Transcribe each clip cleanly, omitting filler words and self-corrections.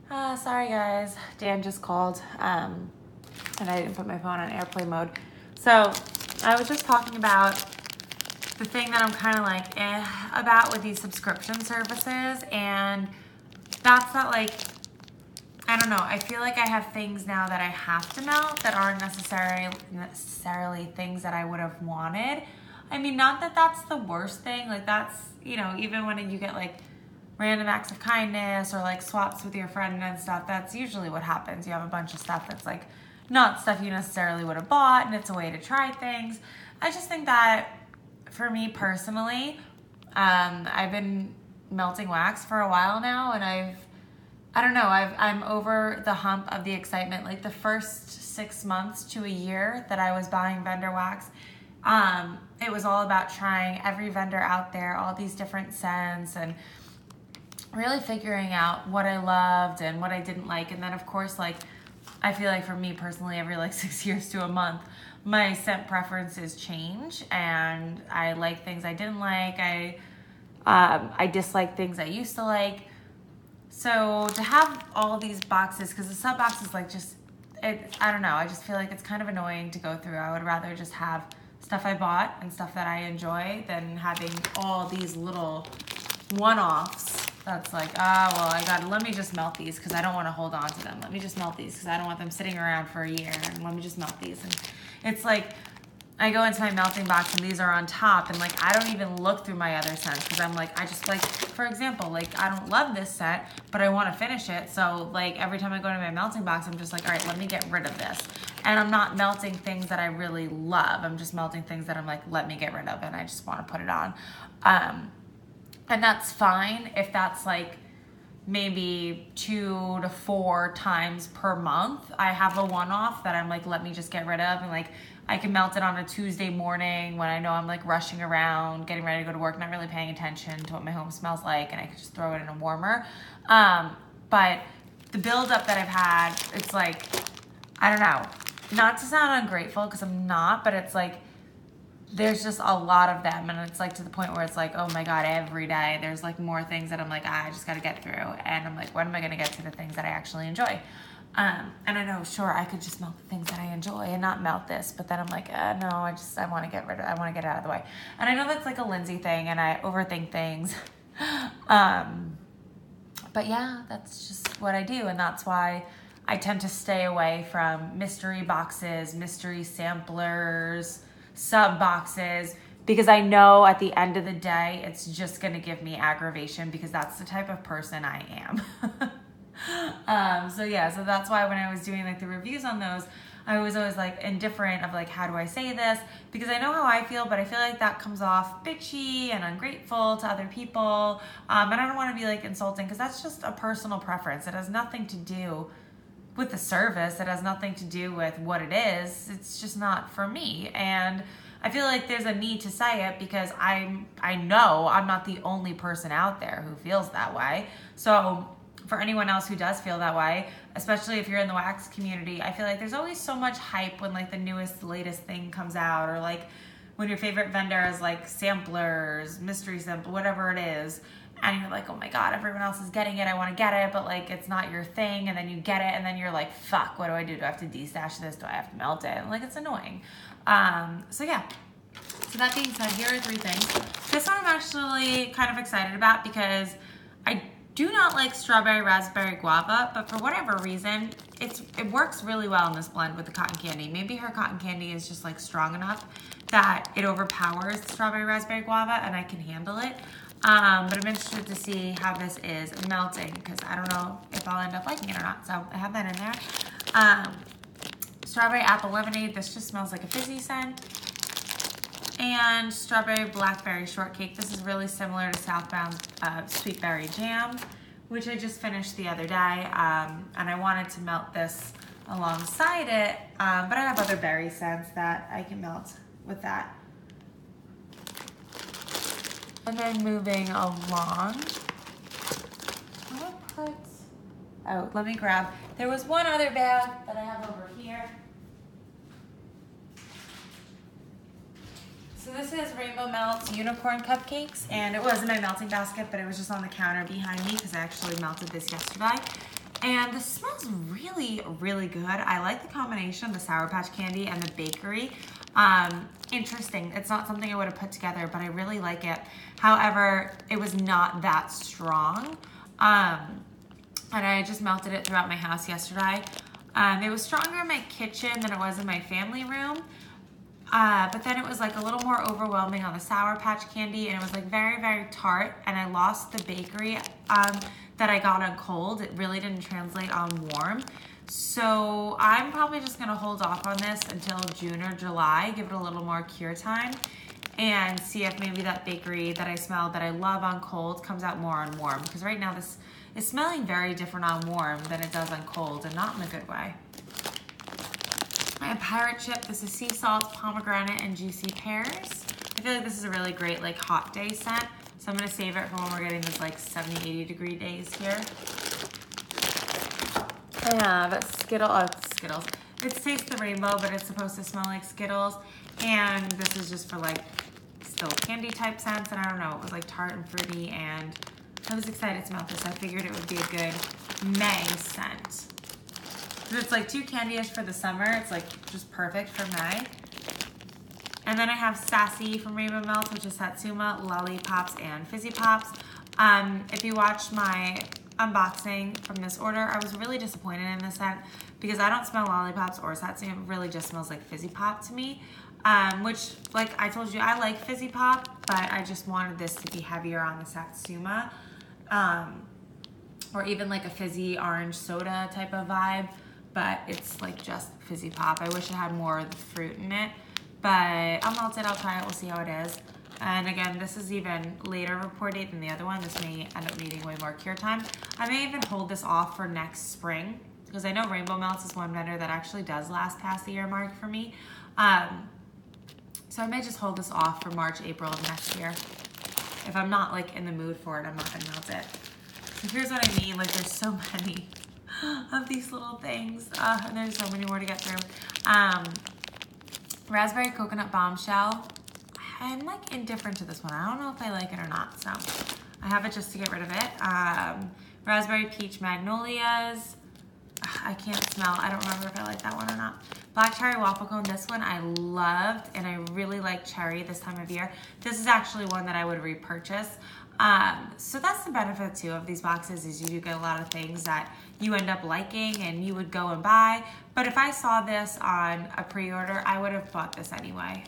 Sorry guys, Dan just called and I didn't put my phone on airplane mode. So I was just talking about the thing that I'm kind of like about with these subscription services, and that's not like, I don't know, I feel like I have things now that I have to melt that aren't necessarily things that I would have wanted. I mean, not that that's the worst thing, like that's, you know, even when you get like random acts of kindness or like swaps with your friend and stuff, that's usually what happens. You have a bunch of stuff that's like not stuff you necessarily would have bought, and it's a way to try things. I just think that for me personally, I've been melting wax for a while now, and I don't know, I'm over the hump of the excitement. Like the first 6 months to a year that I was buying vendor wax, it was all about trying every vendor out there, all these different scents, and really figuring out what I loved and what I didn't like. And then of course, like, I feel like for me personally, every like 6 years to a month, my scent preferences change, and I like things I didn't like. I dislike things I used to like. So to have all these boxes, because the sub box is like just, I don't know, I just feel like it's kind of annoying to go through. I would rather just have stuff I bought and stuff that I enjoy than having all these little one-offs. That's like, let me just melt these because I don't want to hold on to them. Let me just melt these because I don't want them sitting around for a year, and let me just melt these. And it's like, I go into my melting box and these are on top, and like, I don't even look through my other scents because I'm like, I just like, for example, like I don't love this scent, but I want to finish it. So like every time I go to my melting box, I'm just like, all right, let me get rid of this. And I'm not melting things that I really love. I'm just melting things that I'm like, let me get rid of, and I just want to put it on. And that's fine if that's like maybe 2 to 4 times per month. I have a one-off that I'm like, let me just get rid of, and like I can melt it on a Tuesday morning when I know I'm like rushing around, getting ready to go to work, not really paying attention to what my home smells like, and I can just throw it in a warmer. But the buildup that I've had, it's like, I don't know, not to sound ungrateful because I'm not, but it's like, there's just a lot of them, and it's like to the point where it's like, oh my God, every day there's like more things that I'm like, I just got to get through. And I'm like, when am I going to get to the things that I actually enjoy? And I know, sure, I could just melt the things that I enjoy and not melt this, but then I'm like, no, I want to get rid of it. I want to get it out of the way. And I know that's like a Lindsay thing, and I overthink things. But yeah, that's just what I do. And that's why I tend to stay away from mystery boxes, mystery samplers, sub boxes, because I know at the end of the day, it's just going to give me aggravation because that's the type of person I am. So that's why when I was doing like the reviews on those, I was always like indifferent of like, how do I say this? Because I know how I feel, but I feel like that comes off bitchy and ungrateful to other people. And I don't want to be like insulting because that's just a personal preference. It has nothing to do with the service. It has nothing to do with what it is. It's just not for me. And I feel like there's a need to say it because I know I'm not the only person out there who feels that way. So for anyone else who does feel that way, especially if you're in the wax community, I feel like there's always so much hype when like the newest, latest thing comes out, or like when your favorite vendor is like samplers, mystery sample, whatever it is. And you're like, oh my God, everyone else is getting it. I want to get it, but like, it's not your thing. And then you get it, and then you're like, fuck, what do I do? Do I have to destash this? Do I have to melt it? And like, it's annoying. So that being said, here are 3 things. This one I'm actually kind of excited about because I do not like strawberry, raspberry, guava, but for whatever reason, it works really well in this blend with the cotton candy. Maybe her cotton candy is just like strong enough that it overpowers the strawberry, raspberry, guava, and I can handle it. But I'm interested to see how this is melting because I don't know if I'll end up liking it or not. So I have that in there. Strawberry apple lemonade. This just smells like a fizzy scent. And strawberry blackberry shortcake. This is really similar to Southbound sweet berry jam, which I just finished the other day. And I wanted to melt this alongside it, but I have other berry scents that I can melt with that. And then moving along, let me grab, there was one other bag that I have over here. So this is Rainbow Melts Unicorn Cupcakes, and it was in my melting basket, but it was just on the counter behind me because I actually melted this yesterday. And this smells really, really good. I like the combination of the Sour Patch Candy and the bakery. Interesting. It's not something I would have put together, but I really like it. However, it was not that strong. And I just melted it throughout my house yesterday. It was stronger in my kitchen than it was in my family room. But then it was like a little more overwhelming on the Sour Patch Candy, and it was like very, very tart, and I lost the bakery that I got on cold. It really didn't translate on warm. So I'm probably just gonna hold off on this until June or July, give it a little more cure time, and see if maybe that bakery that I smelled that I love on cold comes out more on warm. Because right now this is smelling very different on warm than it does on cold, and not in a good way. I have Pirate Chip. This is sea salt, pomegranate, and juicy pears. I feel like this is a really great like hot day scent. So I'm gonna save it for when we're getting those like 70, 80 degree days here. I have Skittles. It Taste the Rainbow, but it's supposed to smell like Skittles. And this is just for like still candy type scents. And I don't know, it was like tart and fruity, and I was excited to smell this. I figured it would be a good May scent. It's like too candy-ish for the summer. It's like just perfect for May. And then I have Sassy from Rainbow Melts, which is Satsuma, Lollipops, and Fizzy Pops. If you watched my unboxing from this order, I was really disappointed in this scent because I don't smell Lollipops or Satsuma. It really just smells like Fizzy Pop to me. Which, like I told you, I like Fizzy Pop, but I just wanted this to be heavier on the Satsuma. Or even like a fizzy orange soda type of vibe. But it's like just Fizzy Pop. I wish it had more of the fruit in it, but I'll melt it, I'll try it, we'll see how it is. And again, this is even later report date than the other one. This may end up needing way more cure time. I may even hold this off for next spring because I know Rainbow Melts is one vendor that actually does last past the year mark for me. So I may just hold this off for March, April of next year. If I'm not like in the mood for it, I'm not gonna melt it. So here's what I mean, like there's so many of these little things, and there's so many more to get through. Raspberry Coconut Bombshell. I'm like indifferent to this one. I don't know if I like it or not, so I have it just to get rid of it. Raspberry Peach Magnolias. I can't smell. I don't remember if I like that one or not. Black Cherry Waffle Cone. This one I loved, and I really like cherry this time of year. This is actually one that I would repurchase. So that's the benefit too of these boxes, is you do get a lot of things that you end up liking and you would go and buy. But if I saw this on a pre-order, I would have bought this anyway.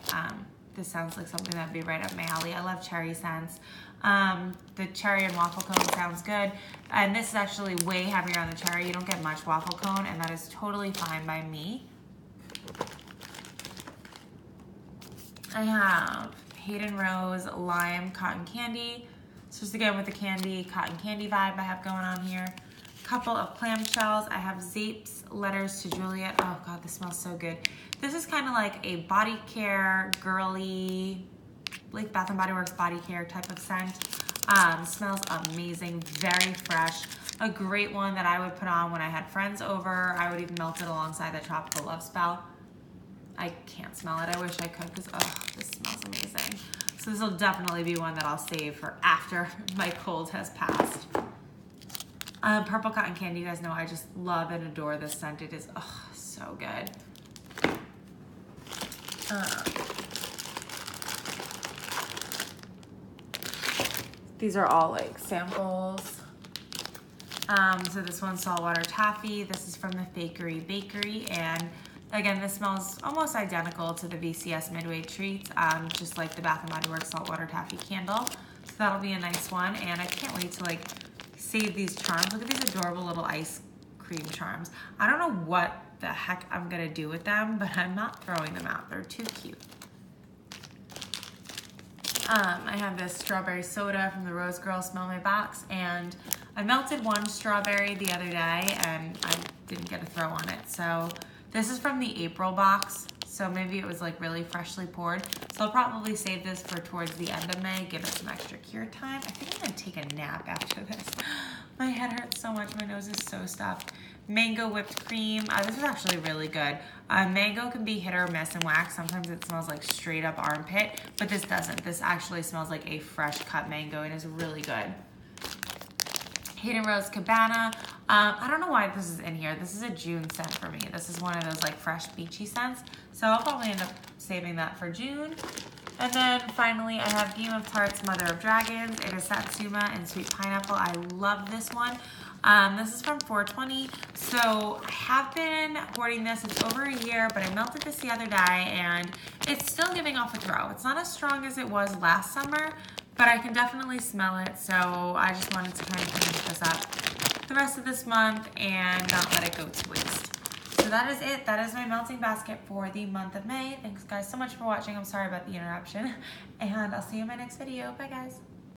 This sounds like something that'd be right up my alley. I love cherry scents. The cherry and waffle cone sounds good. And this is actually way heavier on the cherry. You don't get much waffle cone, and that is totally fine by me. I have Hayden Rose Lime Cotton Candy. So just again with the candy, cotton candy vibe I have going on here. Couple of clamshells. I have Zape's Letters to Juliet. Oh God, this smells so good. This is kind of like a body care, girly, like Bath & Body Works body care type of scent. Smells amazing, very fresh. A great one that I would put on when I had friends over. I would even melt it alongside the Tropical Love Spell. I can't smell it. I wish I could because, oh, this smells amazing. So this will definitely be one that I'll save for after my cold has passed. Purple Cotton Candy, you guys know I just love and adore this scent. It is, oh, so good. These are all like samples. So this one's Saltwater Taffy. This is from the Fakery Bakery, and again, this smells almost identical to the VCS Midway Treats, just like the Bath & Body Works Saltwater Taffy candle. So that'll be a nice one, and I can't wait to like save these charms. Look at these adorable little ice cream charms. I don't know what the heck I'm gonna do with them, but I'm not throwing them out. They're too cute. I have this strawberry soda from the Rose Girl Smell My Box, and I melted one strawberry the other day and I didn't get a throw on it. So this is from the April box, so maybe it was like really freshly poured. So I'll probably save this for towards the end of May, give it some extra cure time. I think I'm gonna take a nap after this. My head hurts so much, my nose is so stuffed. Mango whipped cream, this is actually really good. Mango can be hit or miss in wax. Sometimes it smells like straight up armpit, but this doesn't. This actually smells like a fresh cut mango and is really good. Hayden Rose Cabana. I don't know why this is in here. This is a June scent for me. This is one of those like fresh beachy scents. So I'll probably end up saving that for June. And then finally I have Game of Tarts Mother of Dragons. It is Satsuma and Sweet Pineapple. I love this one. This is from 420. So I have been hoarding this. It's over a year, but I melted this the other day and it's still giving off a throw. It's not as strong as it was last summer, but I can definitely smell it. So I just wanted to kind of finish this up the rest of this month and not let it go to waste. So that is it. That is my melting basket for the month of May. Thanks guys so much for watching. I'm sorry about the interruption and I'll see you in my next video. Bye guys.